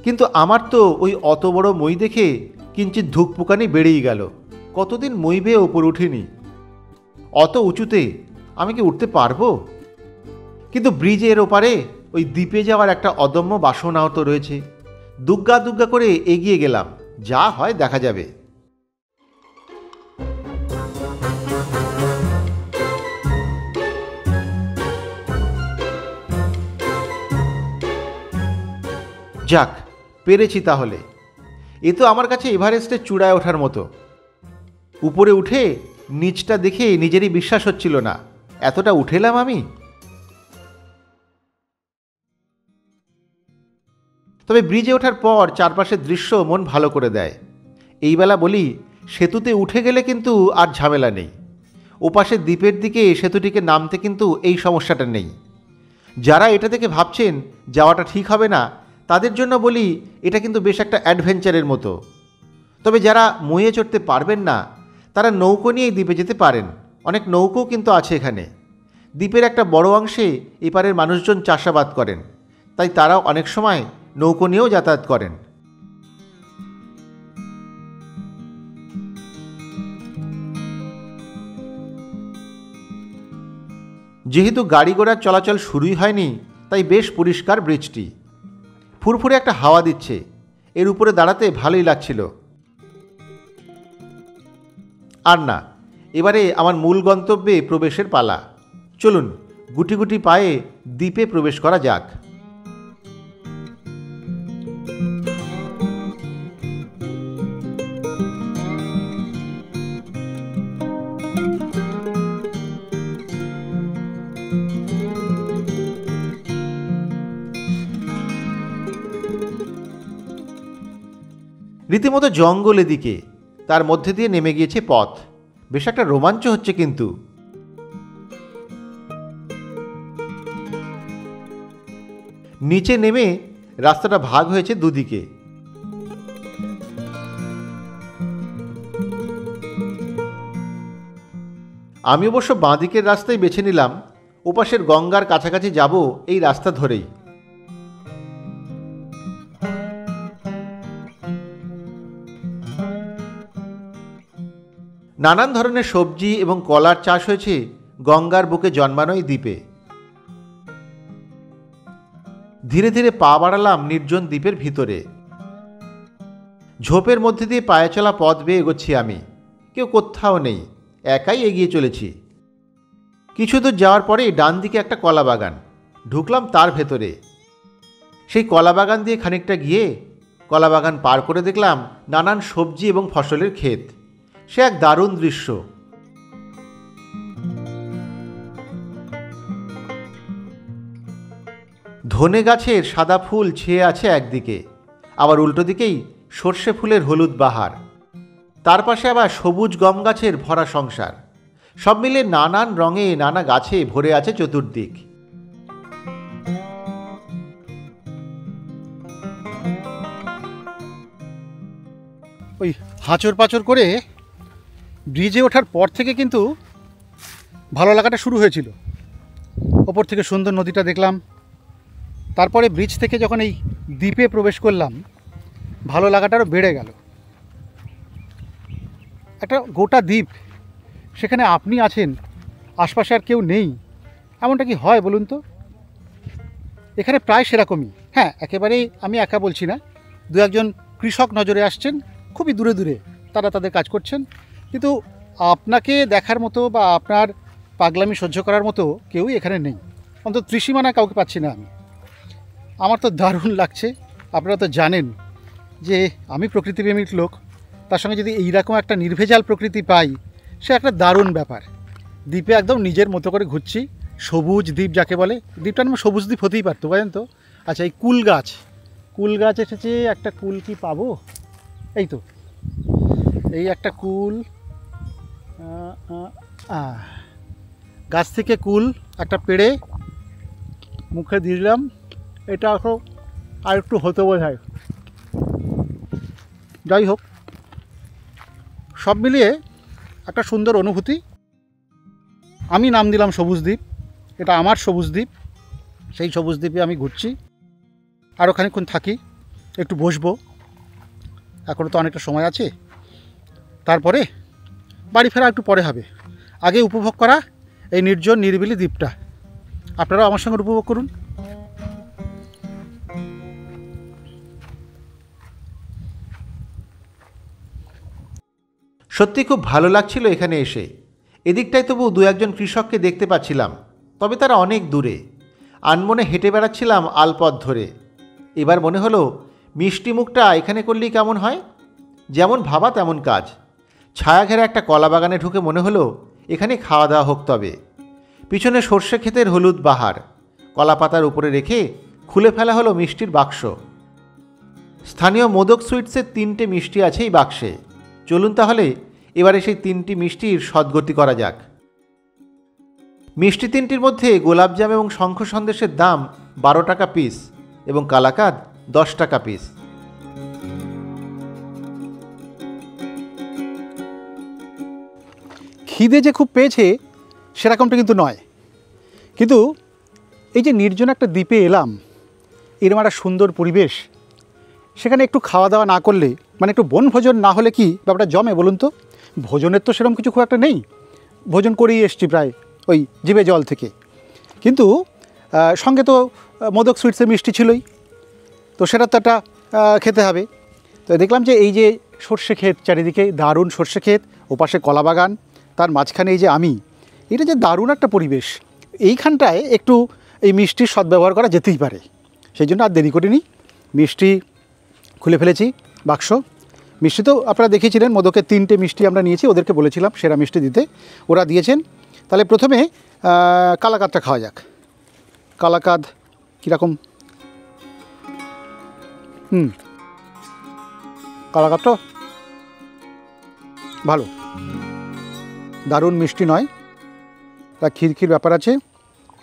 Speaker 1: কিন্তু আমার তো ওই অত বড় মই দেখে কিঞ্চিৎ ধুকপুকানি বেড়েই গেল। কতদিন মই বেয়ে ওপর উঠিনি, অত উঁচুতে আমি কি উঠতে পারবো? কিন্তু ব্রিজের ওপারে ওই দ্বীপে যাওয়ার একটা অদম্য বাসনাও তো রয়েছে। দুগ্গা দুগ্গা করে এগিয়ে গেলাম, যা হয় দেখা যাবে। যাক, পেরেছি তাহলে। এ তো আমার কাছে এভারেস্টের চূড়ায় ওঠার মতো। উপরে উঠে নিচটা দেখে নিজেরই বিশ্বাস হচ্ছিল না, এতটা উঠেলাম আমি। তবে ব্রিজে ওঠার পর চারপাশের দৃশ্য মন ভালো করে দেয়। এই বেলা বলি, সেতুতে উঠে গেলে কিন্তু আর ঝামেলা নেই। ওপাশের দ্বীপের দিকে সেতুটিকে নামতে কিন্তু এই সমস্যাটা নেই। যারা এটা থেকে ভাবছেন যাওয়াটা ঠিক হবে না, তাদের জন্য বলি এটা কিন্তু বেশ একটা অ্যাডভেঞ্চারের মতো। তবে যারা মইয়ে চড়তে পারবেন না, তারা নৌকো নিয়েই দ্বীপে যেতে পারেন। অনেক নৌকো কিন্তু আছে এখানে। দ্বীপের একটা বড় অংশে এপারের মানুষজন চাষাবাদ করেন, তাই তারাও অনেক সময় নৌকো নিয়েও যাতায়াত করেন। যেহেতু গাড়ি ঘোড়ার চলাচল শুরুই হয়নি, তাই বেশ পরিষ্কার ব্রিজটি। ফুরফুরে একটা হাওয়া দিচ্ছে, এর উপরে দাঁড়াতে ভালোই লাগছিল। আর না, এবারে আমার মূল গন্তব্যে প্রবেশের পালা। চলুন গুটি গুটি পায়ে দ্বীপে প্রবেশ করা যাক। রীতিমতো জঙ্গল এদিকে, তার মধ্যে দিয়ে নেমে গিয়েছে পথ। বেশ একটা রোমাঞ্চ হচ্ছে কিন্তু। নিচে নেমে রাস্তাটা ভাগ হয়েছে দুদিকে। আমি অবশ্য বাঁদিকের রাস্তায় বেছে নিলাম, ওপাশের গঙ্গার কাছাকাছি যাব এই রাস্তা ধরেই। নানান ধরনের সবজি এবং কলার চাষ হয়েছে গঙ্গার বুকে জন্মানো এই দ্বীপে। ধীরে ধীরে পা বাড়ালাম নির্জন দ্বীপের ভিতরে। ঝোপের মধ্যে দিয়ে পায়ে চলা পথ বেয়ে এগোচ্ছি আমি। কেউ কোথাও নেই, একাই এগিয়ে চলেছি। কিছু দূর যাওয়ার পরেই ডান দিকে একটা কলা বাগান। ঢুকলাম তার ভেতরে। সেই কলা বাগান দিয়ে খানিকটা গিয়ে কলা বাগান পার করে দেখলাম নানান সবজি এবং ফসলের ক্ষেত। সে এক দারুণ দৃশ্য। ধনে গাছের সাদা ফুল ছেয়ে আছে একদিকে, আবার উল্টো দিকেই সর্ষে ফুলের হলুদ বাহার। তার পাশে আবার সবুজ গম গাছের ভরা সংসার। সব মিলে নানান রঙে নানা গাছে ভরে আছে চতুর্দিক।
Speaker 2: ওই হাঁচড় পাঁচড় করে ব্রিজে ওঠার পর থেকে কিন্তু ভালো লাগাটা শুরু হয়েছিল। ওপর থেকে সুন্দর নদীটা দেখলাম, তারপরে ব্রিজ থেকে যখন এই দ্বীপে প্রবেশ করলাম, ভালো লাগাটা আরও বেড়ে গেল। একটা গোটা দ্বীপ, সেখানে আপনি আছেন, আশপাশে আর কেউ নেই, এমনটা কি হয় বলুন তো? এখানে প্রায় সেরকমই। হ্যাঁ, একেবারেই আমি একা বলছি না, দু একজন কৃষক নজরে আসছেন, খুবই দূরে দূরে তারা তাদের কাজ করছেন, কিন্তু আপনাকে দেখার মতো বা আপনার পাগলামি সহ্য করার মতো কেউই এখানে নেই। অন্তত ত্রিসীমানা কাউকে পাচ্ছি না আমি। আমার তো দারুণ লাগছে। আপনারা তো জানেন যে আমি প্রকৃতিপ্রেমিক লোক, তার সঙ্গে যদি এইরকম একটা নির্ভেজাল প্রকৃতি পাই, সে একটা দারুণ ব্যাপার। দ্বীপে একদম নিজের মতো করে ঘুরছি, সবুজ দ্বীপ যাকে বলে, দ্বীপটার নাম সবুজ দ্বীপ হতেই পারতো, বুঝলেন তো। আচ্ছা, এই কুল গাছ এসেছে। একটা কুল কি পাবো? এই তো, এই একটা কুল, গাছ থেকে কুল একটা পেড়ে মুখে দিলাম। এটা আর একটু হতে বোঝায়। যাই হোক, সব মিলিয়ে একটা সুন্দর অনুভূতি। আমি নাম দিলাম সবুজ দ্বীপ, এটা আমার সবুজ দ্বীপ। সেই সবুজ দ্বীপে আমি ঘুরছি, আরও খানিকক্ষণ থাকি, একটু বসবো, এখনও তো অনেকটা সময় আছে। তারপরে বাড়ি ফেরা একটু পরে হবে। আগে উপভোগ করা এই নির্জন নিরিবিলি দ্বীপটা। আপনারাও আমার সঙ্গে উপভোগ করুন।
Speaker 1: সত্যি খুব ভালো লাগছিল এখানে এসে। এদিকটায় তবু দু একজন কৃষককে দেখতে পাচ্ছিলাম, তবে তারা অনেক দূরে। আনমনে হেঁটে বেড়াচ্ছিলাম আলপথ ধরে। এবার মনে হলো মিষ্টি মুখটা এখানে করলেই কেমন হয়। যেমন ভাবা তেমন কাজ। ছায়া ঘেরা একটা কলা বাগানে ঢুকে মনে হলো এখানে খাওয়া দাওয়া হোক। তবে পিছনে সর্ষে ক্ষেতের হলুদ বাহার কলা পাতার উপরে রেখে খুলে ফেলা হলো মিষ্টির বাক্স। স্থানীয় মোদক সুইটসের 3টে মিষ্টি আছে এই বাক্সে। চলুন তাহলে এবারে সেই 3টি মিষ্টির সদ্গতি করা যাক। মিষ্টি 3টির মধ্যে গোলাপজাম এবং শঙ্খ সন্দেশের দাম 12 টাকা পিস এবং কালাকাঁদ 10 টাকা পিস।
Speaker 2: খিদে যে খুব পেয়েছে সেরকমটা কিন্তু নয়, কিন্তু এই যে নির্জন একটা দ্বীপে এলাম, এরকম একটা সুন্দর পরিবেশ, সেখানে একটু খাওয়া দাওয়া না করলে, মানে একটু বনভোজন না হলে কি ব্যাপারটা জমে বলুন তো। ভোজনের তো সেরকম কিছু খুব একটা নেই, ভোজন করেই এসছি প্রায় ওই জিভে জল থেকে। কিন্তু সঙ্গে তো মোদক সুইটসের মিষ্টি ছিলই, তো সেটা তো একটা খেতে হবে। তো দেখলাম যে এই যে সর্ষে ক্ষেত, চারিদিকে দারুণ সর্ষে ক্ষেত, ওপাশে কলা বাগান, তার মাঝখানে এই যে আমি, এটা যে দারুণ একটা পরিবেশ। এইখানটায় একটু এই মিষ্টির সদ্ব্যবহার করা যেতেই পারে। সেই জন্য আর দেরি করিনি, মিষ্টি খুলে ফেলেছি বাক্স। মিষ্টি তো আপনারা দেখেছিলেন, মোদকের 3টে মিষ্টি আমরা নিয়েছি, ওদেরকে বলেছিলাম সেরা মিষ্টি দিতে, ওরা দিয়েছেন। তাহলে প্রথমে কালাকাঁদটা খাওয়া যাক। কালাকাঁদ কীরকম? কালাকাঁদটা ভালো, দারুণ মিষ্টি নয়, তা ক্ষীর ব্যাপার আছে।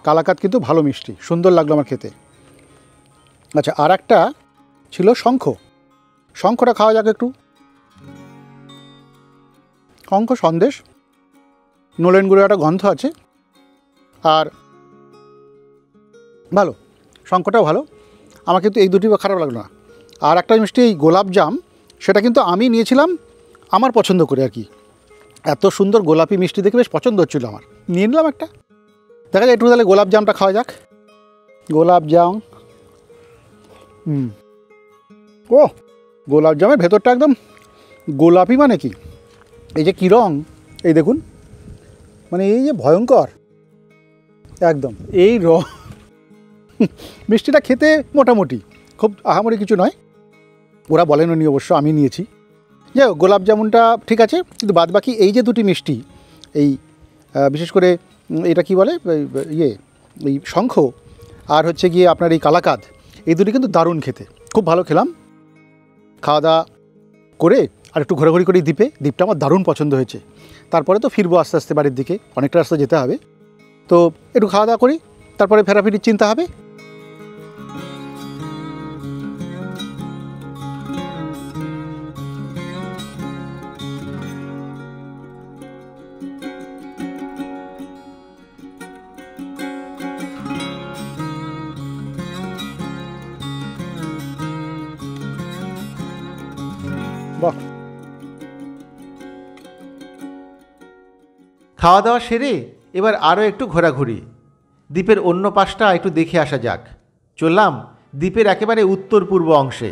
Speaker 2: কালাকাঁদ কিন্তু ভালো মিষ্টি, সুন্দর লাগলো আমার খেতে। আচ্ছা, আর একটা ছিল শঙ্খটা খাওয়া যাক একটু। শঙ্খ সন্দেশ, নলেন গুঁড়ো একটা গন্ধ আছে, আর ভালো, শঙ্খটাও ভালো। আমার কিন্তু এই দুটি খারাপ লাগলো না। আর একটা মিষ্টি এই গোলাপজাম, সেটা কিন্তু আমি নিয়েছিলাম আমার পছন্দ করে আর কি। এত সুন্দর গোলাপি মিষ্টি দেখে বেশ পছন্দ হচ্ছিলো আমার, নিয়ে নিলাম একটা। দেখা যায় একটু তাহলে গোলাপজামটা খাওয়া যাক। গোলাপজাম, ও গোলাপজামের ভেতরটা একদম গোলাপি, মানে কি এই যে কী রং, এই দেখুন, মানে এই যে ভয়ঙ্কর একদম এই রং। মিষ্টিটা খেতে মোটামুটি, খুব আহামরি কিছু নয়, ওরা বলেনি অবশ্য, আমি নিয়েছি। যাই হোক, গোলাপ জামুনটা ঠিক আছে, কিন্তু বাদবাকি এই যে দুটি মিষ্টি, এই বিশেষ করে এটা কি বলে, এই শঙ্খ আর হচ্ছে গিয়ে আপনার এই কালাকাঁদ, এই দুটি কিন্তু দারুণ খেতে, খুব ভালো খেলাম। খাওয়া দাওয়া করে আর একটু ঘোরাঘুরি করি দ্বীপটা আমার দারুণ পছন্দ হয়েছে। তারপরে তো ফিরবো আস্তে আস্তে বাড়ির দিকে, অনেকটা রাস্তা যেতে হবে, তো একটু খাওয়া দাওয়া করি, তারপরে ফেরাফিরির চিন্তা হবে। বাহ,
Speaker 1: খাওয়া দাওয়া সেরে এবার আরও একটু ঘোরাঘুরি, দ্বীপের অন্য পাশটা একটু দেখে আসা যাক। চললাম দ্বীপের একেবারে উত্তর পূর্ব অংশে।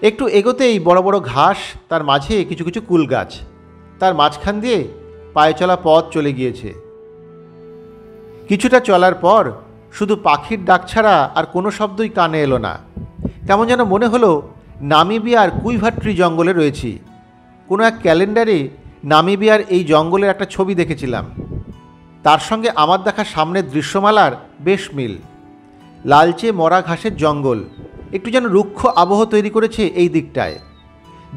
Speaker 1: একটু এগোতেই বড় বড় ঘাস, তার মাঝে কিছু কিছু কুল গাছ, তার মাঝখান দিয়ে পায়ে চলা পথ চলে গিয়েছে। কিছুটা চলার পর শুধু পাখির ডাক ছাড়া আর কোনো শব্দই কানে এলো না। কেমন যেন মনে হলো নামিবিয়ার কুইভাট্রি জঙ্গলে রয়েছি। কোনো এক ক্যালেন্ডারে নামিবিয়ার এই জঙ্গলের একটা ছবি দেখেছিলাম, তার সঙ্গে আমার দেখা সামনের দৃশ্যমালার বেশ মিল। লালচে মরা ঘাসের জঙ্গল একটু যেন রুক্ষ আবহ তৈরি করেছে এই দিকটায়।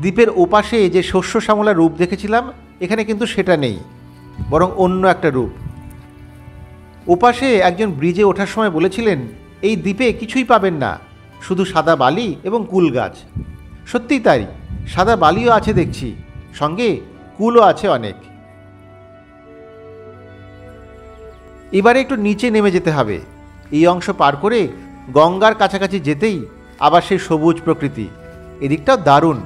Speaker 1: দ্বীপের ওপাশে যে শস্য শ্যামলার রূপ দেখেছিলাম, এখানে কিন্তু সেটা নেই, বরং অন্য একটা রূপ। ওপাশে একজন ব্রিজে ওঠার সময় বলেছিলেন, এই দ্বীপে কিছুই পাবেন না, শুধু সাদা বালি এবং কুল গাছ। সত্যিই তাই, সাদা বালিও আছে দেখছি, সঙ্গে কুলও আছে অনেক। এবারে একটু নিচে নেমে যেতে হবে। এই অংশ পার করে গঙ্গার কাছাকাছি যেতেই আবার সেই সবুজ প্রকৃতি, এদিকটাও দারুণ।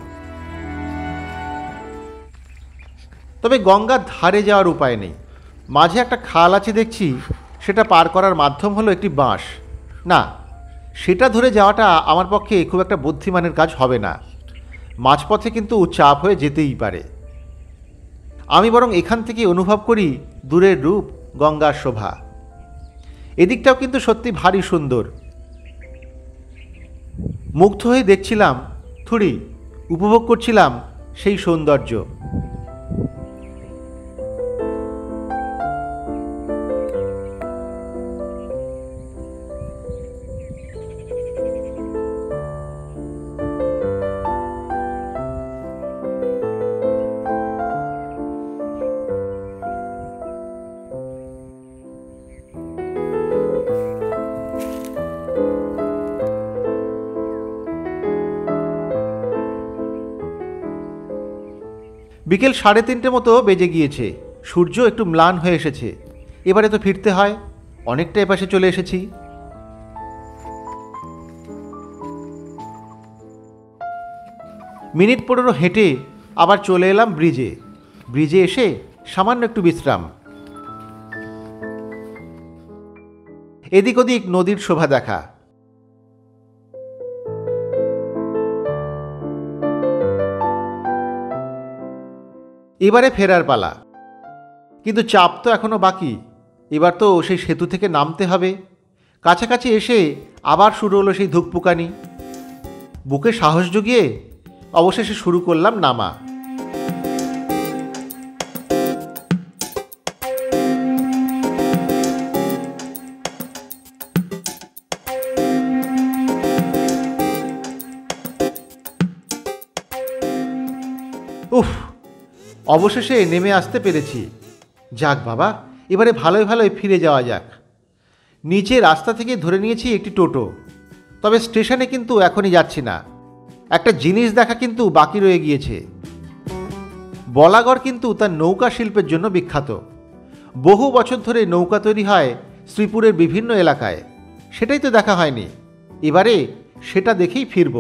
Speaker 1: তবে গঙ্গার ধারে যাওয়ার উপায় নেই। মাঝে একটা খাল আছে দেখছি, সেটা পার করার মাধ্যম হলো একটি বাঁশ। না, সেটা ধরে যাওয়াটা আমার পক্ষে খুব একটা বুদ্ধিমানের কাজ হবে না। মাঝপথে কিন্তু চাপ হয়ে যেতেই পারে। আমি বরং এখান থেকে অনুভব করি দূরের রূপ, গঙ্গার শোভা। এদিকটাও কিন্তু সত্যি ভারী সুন্দর। মুগ্ধ হয়ে দেখছিলাম, থুড়ি উপভোগ করছিলাম সেই সৌন্দর্য। বিকেল 3:30 মতো বেজে গিয়েছে। সূর্য একটু ম্লান হয়ে এসেছে। এবারে তো ফিরতে হয়, অনেকটা এপাশে চলে এসেছি। মিনিট 15 হেঁটে আবার চলে এলাম ব্রিজে। ব্রিজে এসে সামান্য একটু বিশ্রাম। এদিক ওদিক নদীর শোভা দেখা। এবারে ফেরার পালা, কিন্তু চাপ তো এখনো বাকি। এবার তো সেই সেতু থেকে নামতে হবে। কাছাকাছি এসে আবার শুরু হলো সেই ধুকপুকানি। বুকে সাহস জুগিয়ে অবশেষে শুরু করলাম নামা। উফ, অবশেষে নেমে আসতে পেরেছি। যাক বাবা, এবারে ভালোই ভালোই ফিরে যাওয়া যাক। নিচে রাস্তা থেকে ধরে নিয়েছি একটি টোটো। তবে স্টেশনে কিন্তু এখনই যাচ্ছি না। একটা জিনিস দেখা কিন্তু বাকি রয়ে গিয়েছে। বলাগড় কিন্তু তার নৌকা শিল্পের জন্য বিখ্যাত। বহু বছর ধরে নৌকা তৈরি হয় শ্রীপুরের বিভিন্ন এলাকায়। সেটাই তো দেখা হয়নি। এবারে সেটা দেখেই ফিরব।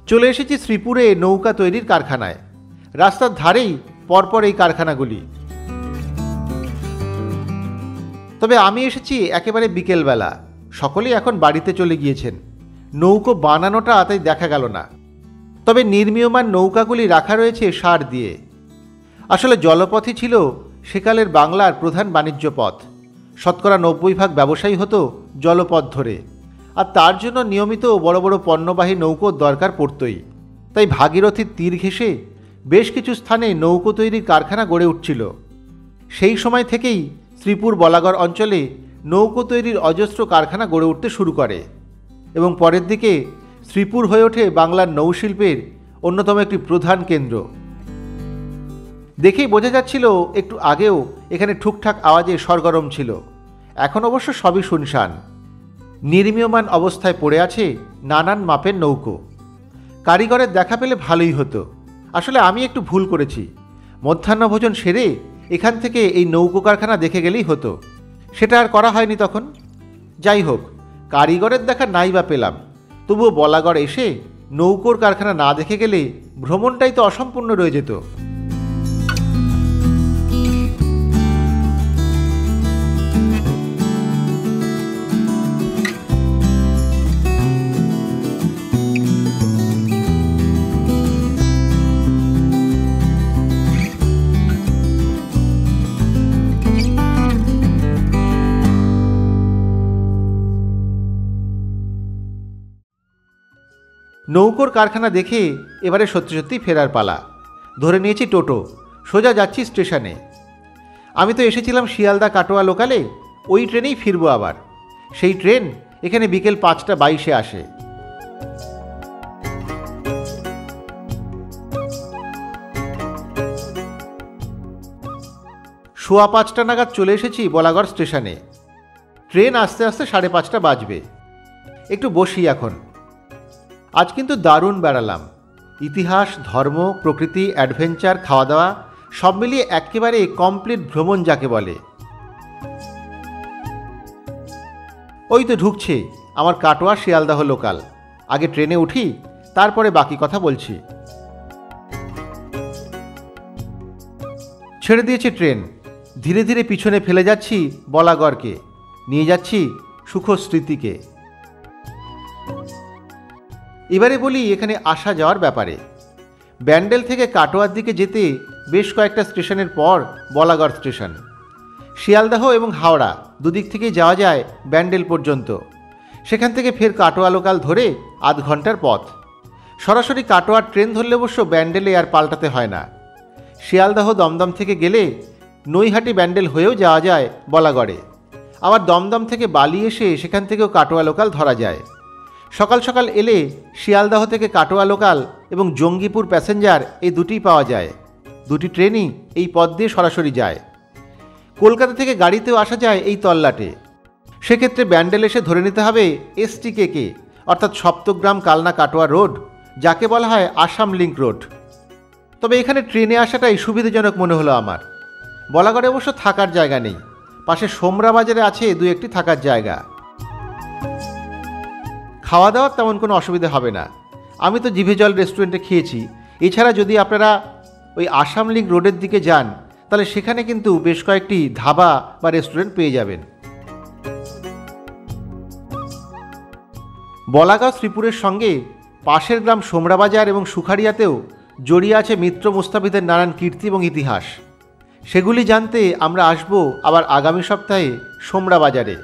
Speaker 1: চলে এসেছি শ্রীপুরে নৌকা তৈরির কারখানায়। রাস্তার ধারেই পরপর এই কারখানাগুলি। তবে আমি এসেছি একেবারে বিকেলবেলা। সকলেই এখন বাড়িতে চলে গিয়েছেন। নৌকো বানানোটা তাই দেখা গেল না। তবে নির্মীয়মান নৌকাগুলি রাখা রয়েছে সার দিয়ে। আসলে জলপথই ছিল সেকালের বাংলার প্রধান বাণিজ্য পথ। শতকরা 90% ব্যবসায়ী হতো জলপথ ধরে। আর তার জন্য নিয়মিত বড় বড় পণ্যবাহী নৌকোর দরকার পড়তই। তাই ভাগীরথীর তীর ঘেঁষে বেশ কিছু স্থানে নৌকো তৈরির কারখানা গড়ে উঠছিল। সেই সময় থেকেই শ্রীপুর বলাগড় অঞ্চলে নৌকো তৈরির অজস্র কারখানা গড়ে উঠতে শুরু করে এবং পরের দিকে শ্রীপুর হয়ে ওঠে বাংলার নৌশিল্পের অন্যতম একটি প্রধান কেন্দ্র। দেখেই বোঝা যাচ্ছিল একটু আগেও এখানে ঠুকঠাক আওয়াজে সরগরম ছিল। এখন অবশ্য সবই শুনশান। নির্মীয়মান অবস্থায় পড়ে আছে নানান মাপের নৌকো। কারিগরের দেখা পেলে ভালোই হতো। আসলে আমি একটু ভুল করেছি। মধ্যাহ্নভোজন সেরে এখান থেকে এই নৌকো কারখানা দেখে গেলেই হতো। সেটা আর করা হয়নি তখন। যাই হোক, কারিগরের দেখা নাই বা পেলাম, তবুও বলাগড় এসে নৌকোর কারখানা না দেখে গেলে ভ্রমণটাই তো অসম্পূর্ণ রয়ে যেত। নৌকোর কারখানা দেখে এবারে সত্যি সত্যি ফেরার পালা। ধরে নিয়েছি টোটো, সোজা যাচ্ছি স্টেশনে। আমি তো এসেছিলাম শিয়ালদা কাটোয়া লোকালে, ওই ট্রেনেই ফিরবো আবার। সেই ট্রেন এখানে বিকেল 5:22 আসে। সোয়া 5টা নাগাদ চলে এসেছি বলাগড় স্টেশনে। ট্রেন আস্তে আস্তে 5:30 বাজবে। একটু বসি এখন। আজ কিন্তু দারুণ বেড়ালাম। ইতিহাস, ধর্ম, প্রকৃতি, অ্যাডভেঞ্চার, খাওয়া দাওয়া সব মিলিয়ে একেবারে কমপ্লিট ভ্রমণ যাকে বলে। ওই তো ঢুকছে আমার কাটোয়া শিয়ালদাহ লোকাল। আগে ট্রেনে উঠি, তারপরে বাকি কথা বলছি। ছেড়ে দিয়েছে ট্রেন। ধীরে ধীরে পিছনে ফেলে যাচ্ছি বলাগড়কে, নিয়ে যাচ্ছি সুখ স্মৃতিকে। এবারে বলি এখানে আসা যাওয়ার ব্যাপারে। ব্যান্ডেল থেকে কাটোয়ার দিকে যেতে বেশ কয়েকটা স্টেশনের পর বলাগড় স্টেশন। শিয়ালদাহ এবং হাওড়া দুদিক থেকেই যাওয়া যায় ব্যান্ডেল পর্যন্ত। সেখান থেকে ফের কাটোয়া লোকাল ধরে আধ ঘন্টার পথ। সরাসরি কাটোয়ার ট্রেন ধরলে অবশ্য ব্যান্ডেলে আর পাল্টাতে হয় না। শিয়ালদাহ দমদম থেকে গেলে নৈহাটি ব্যান্ডেল হয়েও যাওয়া যায় বলাগড়ে। আবার দমদম থেকে বালি এসে সেখান থেকেও কাটোয়া লোকাল ধরা যায়। সকাল সকাল এলে শিয়ালদাহ থেকে কাটোয়া লোকাল এবং জঙ্গিপুর প্যাসেঞ্জার এই দুটিই পাওয়া যায়। দুটি ট্রেনই এই পথ দিয়ে সরাসরি যায়। কলকাতা থেকে গাড়িতেও আসা যায় এই তল্লাটে। সেক্ষেত্রে ব্যান্ডেল এসে ধরে নিতে হবে STKK, অর্থাৎ সপ্তগ্রাম কালনা কাটোয়া রোড, যাকে বলা হয় আসাম লিঙ্ক রোড। তবে এখানে ট্রেনে আসাটাই সুবিধাজনক মনে হলো আমার। বলাগড়ে অবশ্য থাকার জায়গা নেই। পাশে সোমরা বাজারে আছে 2-1টি থাকার জায়গা। খাওয়া দাওয়ার তেমন কোনো অসুবিধা হবে না। আমি তো জিভে জল রেস্টুরেন্টে খেয়েছি। এছাড়া যদি আপনারা ওই আসাম লিঙ্ক রোডের দিকে যান, তাহলে সেখানে কিন্তু বেশ কয়েকটি ধাবা বা রেস্টুরেন্ট পেয়ে যাবেন। বলাগড় শ্রীপুরের সঙ্গে পাশের গ্রাম সোমরা বাজার এবং সুখারিয়াতেও জড়িয়ে আছে মিত্র মুস্তাফিদের নানান কীর্তি এবং ইতিহাস। সেগুলি জানতে আমরা আসব আবার আগামী সপ্তাহে সোমরা বাজারে।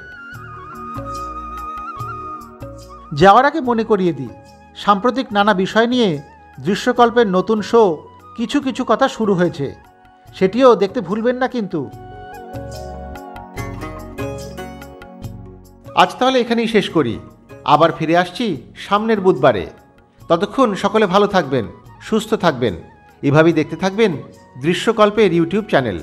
Speaker 2: যাওয়ার আগে মনে করিয়ে দিই, সাম্প্রতিক নানা বিষয় নিয়ে দৃশ্যকল্পের নতুন শো কিছু কিছু কথা শুরু হয়েছে। সেটিও দেখতে ভুলবেন না কিন্তু।
Speaker 1: আজ তাহলে এখানেই শেষ করি। আবার ফিরে আসছি সামনের বুধবারে। ততক্ষণ সকলে ভালো থাকবেন, সুস্থ থাকবেন। এভাবেই দেখতে থাকবেন দৃশ্যকল্পের ইউটিউব চ্যানেল।